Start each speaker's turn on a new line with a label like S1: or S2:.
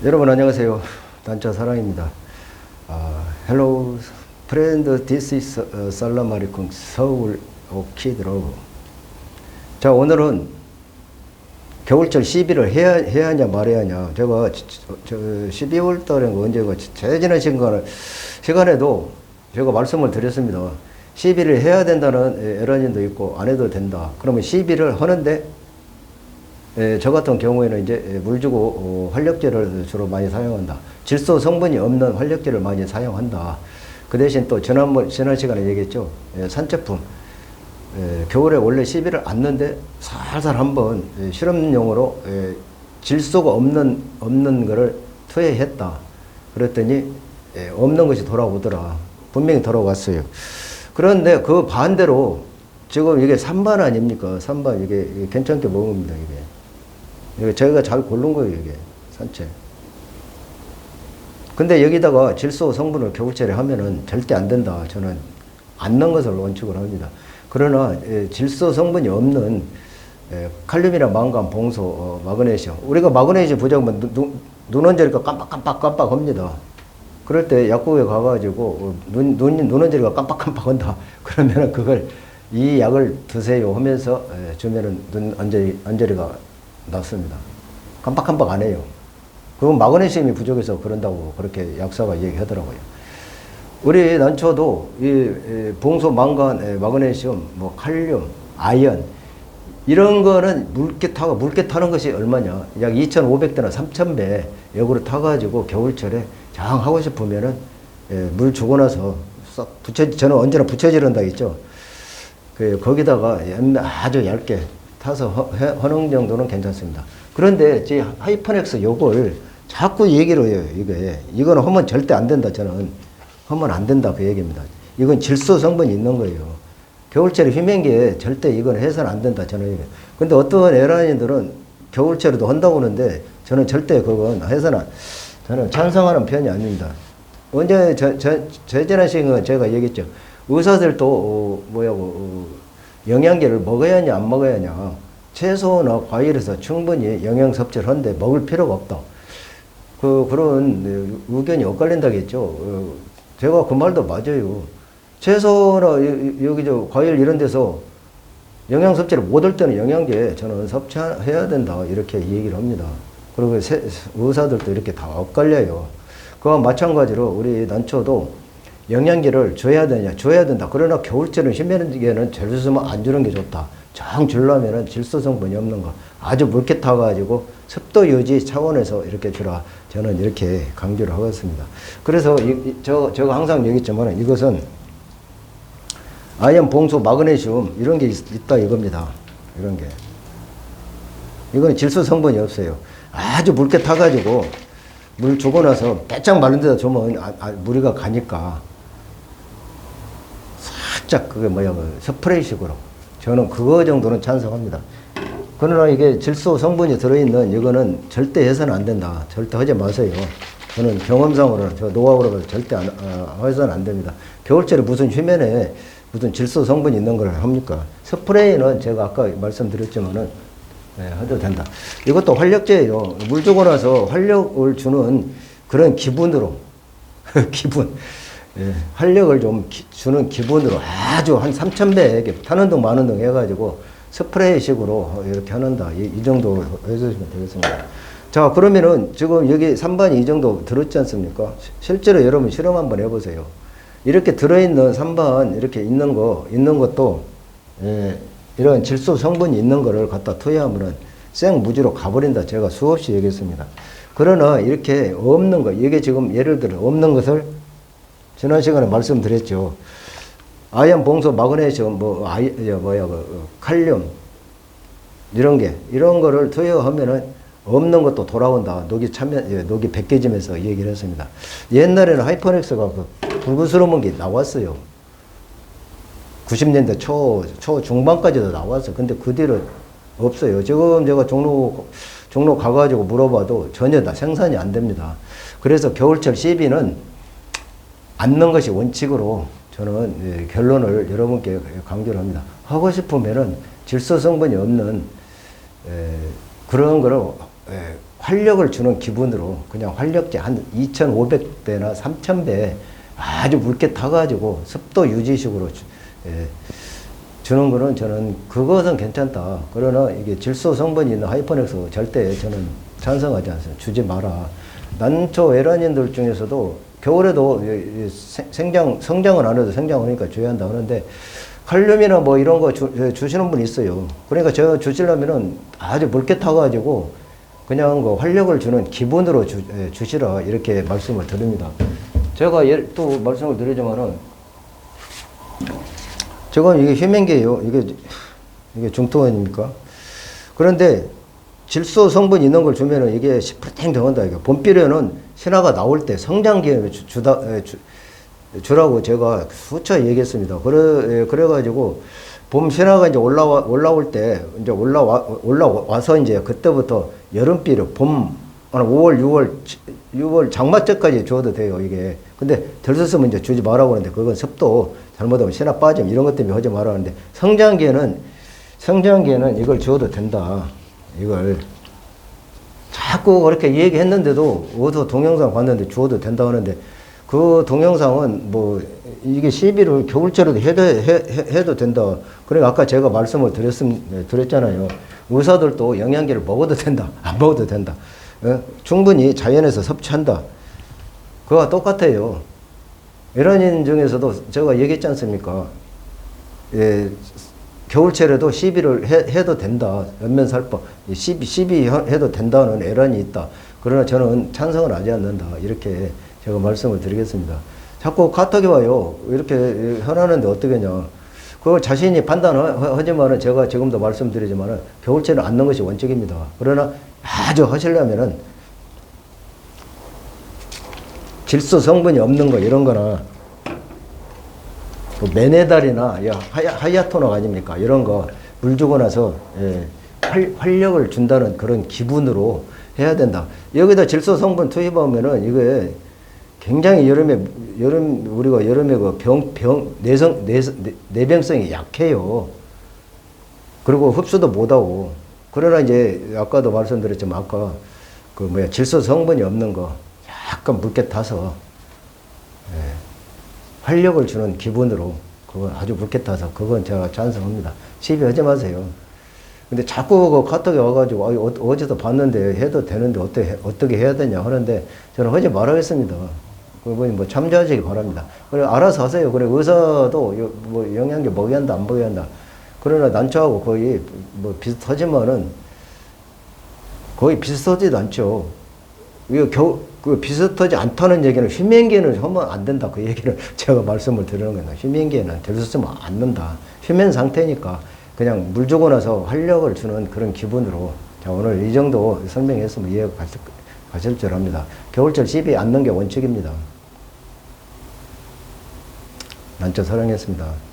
S1: 여러분 안녕하세요. 단차 사랑입니다. Hello friend, this is Salam Alaikum 서울 오키드 로브. 자, 오늘은 겨울철 시비를 해야 하냐 말아야 하냐. 제가 12월 달에 언제가 제일 지난 시간에도 제가 말씀을 드렸습니다. 시비를 해야 된다는 에러진도 있고 안 해도 된다. 그러면 시비를 하는데 저 같은 경우에는 이제 물 주고 활력제를 주로 많이 사용한다. 질소 성분이 없는 활력제를 많이 사용한다. 그 대신 또 지난 시간에 얘기했죠. 산제품. 겨울에 원래 시비를 앓는데 살살 한번 실험용으로 질소가 없는 거를 투여했다. 그랬더니 없는 것이 돌아오더라. 분명히 돌아왔어요. 그런데 그 반대로 지금 이게 산반 아닙니까? 산반 이게 괜찮게 먹습니다. 이게 저희가 잘 고른 거예요. 이게 산채. 근데 여기다가 질소 성분을 겨울철에 하면은 절대 안 된다. 저는 안 넣은 것을 원칙으로 합니다. 그러나 질소 성분이 없는 칼륨이나 망간, 봉소, 마그네슘. 우리가 마그네슘 부족하면 눈 언저리가 깜빡깜빡 합니다. 그럴 때 약국에 가가지고 눈 언저리가 깜빡깜빡 한다. 그러면은 그걸 이 약을 드세요 하면서 주면은 눈 언저리가 낫습니다. 깜빡깜빡 안 해요. 그건 마그네슘이 부족해서 그런다고 그렇게 약사가 얘기하더라고요. 우리 난초도 이 봉소, 망간, 마그네슘, 뭐 칼륨, 아연 이런 거는 묽게 타는 것이 얼마냐? 약 2,500대나 3,000배 역으로 타가지고 겨울철에 장 하고 싶으면은 물 주고 나서 싹 저는 언제나 부채질한다 했죠. 거기다가 아주 얇게 타서 하는 정도는 괜찮습니다. 그런데 제 하이퍼넥스 요걸 자꾸 얘기를 해요. 이거는 하면 절대 안 된다. 저는 하면 안 된다 그 얘기입니다. 이건 질소 성분이 있는 거예요. 겨울철에 휘맹기에 절대 이건 해서는 안 된다. 저는 얘기해요. 근데 어떤 에라인들은 겨울철에도 한다고 하는데 저는 절대 그건 해서는 저는 찬성하는 편이 아닙니다. 언제 제지난 시간에 제가 얘기했죠. 의사들도 영양제를 먹어야 하냐 안 먹어야 하냐. 채소나 과일에서 충분히 영양 섭취를 하는데 먹을 필요가 없다. 그런 의견이 엇갈린다겠죠. 제가 그 말도 맞아요. 채소나 여기 과일 이런 데서 영양 섭취를 못 할 때는 영양제 저는 섭취해야 된다. 이렇게 얘기를 합니다. 그리고 의사들도 이렇게 다 엇갈려요. 그와 마찬가지로 우리 난초도 영양제를 줘야 되냐, 줘야 된다. 그러나 겨울철은 휘매는기에는 절 주면 안 주는 게 좋다. 정 주려면은 질소 성분이 없는 거. 아주 묽게 타가지고 습도 유지 차원에서 이렇게 주라. 저는 이렇게 강조를 하겠습니다. 그래서 제가 항상 얘기했지만 이것은 아연, 봉소, 마그네슘 이런 게 있다 이겁니다. 이런 게. 이건 질소 성분이 없어요. 아주 묽게 타가지고 물 주고 나서 빼짝 마른 데다 주면 무리가 가니까 살짝 스프레이식으로 저는 그거 정도는 찬성합니다. 그러나 이게 질소 성분이 들어있는 이거는 절대 해서는 안 된다. 절대 하지 마세요. 저는 경험상으로는 저 노하우로 절대 해서는 안 됩니다. 겨울철에 무슨 휘면에 무슨 질소 성분이 있는 걸 합니까? 스프레이는 제가 아까 말씀드렸지만은 해도 된다. 이것도 활력제예요. 물 주고 나서 활력을 주는 그런 기분으로 기분. 활력을 좀 주는 기분으로 아주 한 3,000배 타는 등 마는 등 해가지고 스프레이식으로 이렇게 하는다. 이 정도 해주시면 되겠습니다. 자, 그러면은 지금 여기 3반이 이 정도 들었지 않습니까? 실제로 여러분 실험 한번 해보세요. 이렇게 들어있는 3반 이렇게 있는 것도 이런 질소 성분이 있는 거를 갖다 투여하면은 생무지로 가버린다. 제가 수없이 얘기했습니다. 그러나 이렇게 없는 거, 이게 지금 예를 들어 없는 것을 지난 시간에 말씀드렸죠. 아연, 봉소, 마그네슘, 칼륨, 이런 거를 투여하면은 없는 것도 돌아온다. 녹이 벗겨지면서 얘기를 했습니다. 옛날에는 하이퍼넥스가 불구스러운 게 나왔어요. 90년대 중반까지도 나왔어요. 근데 그 뒤로 없어요. 지금 제가 종로 가가지고 물어봐도 전혀 다 생산이 안 됩니다. 그래서 겨울철 시비는 않는 것이 원칙으로 저는 결론을 여러분께 강조를 합니다. 하고 싶으면은 질소 성분이 없는 그런 거를 활력을 주는 기분으로 그냥 활력제 한 2,500배나 3,000배 아주 묽게 타가지고 습도 유지식으로 주는 거는 저는 그것은 괜찮다. 그러나 이게 질소 성분이 있는 하이퍼넥스 절대 저는 찬성하지 않습니다. 주지 마라. 난초 에라닌들 중에서도 겨울에도 성장은 안 해도 생장을 하니까 줘야 한다 하는데 칼륨이나 뭐 이런 거 주시는 분이 있어요. 그러니까 제가 주시려면은 아주 묽게 타가지고 그냥 그 활력을 주는 기분으로 주시라 이렇게 말씀을 드립니다. 제가 또 말씀을 드리자면은 저건 이게 휴men계예요. 이게 중통원입니까? 그런데 질소 성분 있는 걸 주면은 이게 10% 정한다. 이게 봄비료는 신화가 나올 때 성장기에 주라고 제가 수차 얘기했습니다. 그래가지고 봄 신화가 이제 올라올 때 이제 올라와서 이제 그때부터 여름비료 봄 한 5월, 6월 장마철까지 줘도 돼요, 이게. 근데 덜 썼으면 이제 주지 말라고 하는데 그건 습도 잘못하면 신화 빠짐 이런 것 때문에 하지 말라고 하는데 성장기에는 이걸 줘도 된다. 이걸 자꾸 그렇게 얘기했는데도 어디서 동영상 봤는데 줘도 된다 하는데 그 동영상은 뭐 이게 시비를 겨울철에도 해도 된다. 그러니까 아까 제가 말씀을 드렸잖아요. 의사들도 영양제를 먹어도 된다. 안 먹어도 된다. 충분히 자연에서 섭취한다. 그거와 똑같아요. 에라닌 중에서도 제가 얘기했지 않습니까? 겨울철에도 시비를 해도 된다. 연면살법. 시비 해도 된다는 에란이 있다. 그러나 저는 찬성을 하지 않는다. 이렇게 제가 말씀을 드리겠습니다. 자꾸 카톡이 와요. 이렇게 현하는데 어떻게냐. 그걸 자신이 판단하지만은 제가 지금도 말씀드리지만은 겨울철에 안 넣는 것이 원칙입니다. 그러나 아주 하시려면은 질소 성분이 없는 거 이런 거나 뭐 메네달이나 하야토너 아닙니까? 이런 거 물 주고 나서 활력을 준다는 그런 기분으로 해야 된다. 여기다 질소 성분 투입하면은 이게 굉장히 우리가 여름에 그 내병성이 약해요. 그리고 흡수도 못하고. 그러나 이제 아까도 말씀드렸지만 아까 그 질소 성분이 없는 거 약간 묽게 타서 활력을 주는 기분으로 그건 아주 묽게 타서 그건 제가 찬성합니다. 시비하지 마세요. 근데 자꾸 그 카톡에 와가지고 어제도 봤는데 해도 되는데 어떻게 해야 되냐 하는데 저는 하지 말아야겠습니다. 그분이 뭐 참조하시기 바랍니다. 그래 알아서 하세요. 그래 의사도 뭐 영양제 먹여야 한다 안 먹여야 한다. 그러나 난초하고 거의 뭐 비슷하지만은 거의 비슷하지도 않죠. 이거 그 비슷하지 않다는 얘기는 휴men계는 하면 안 된다. 그 얘기를 제가 말씀을 드리는 겁니다. 휴men계는 될 수 있으면 안 넣는다. 휴men 상태니까 그냥 물 주고 나서 활력을 주는 그런 기분으로 자 오늘 이 정도 설명했으면 이해가 가실 줄 압니다. 겨울철 시비 안 넣는 게 원칙입니다. 난초 사랑했습니다.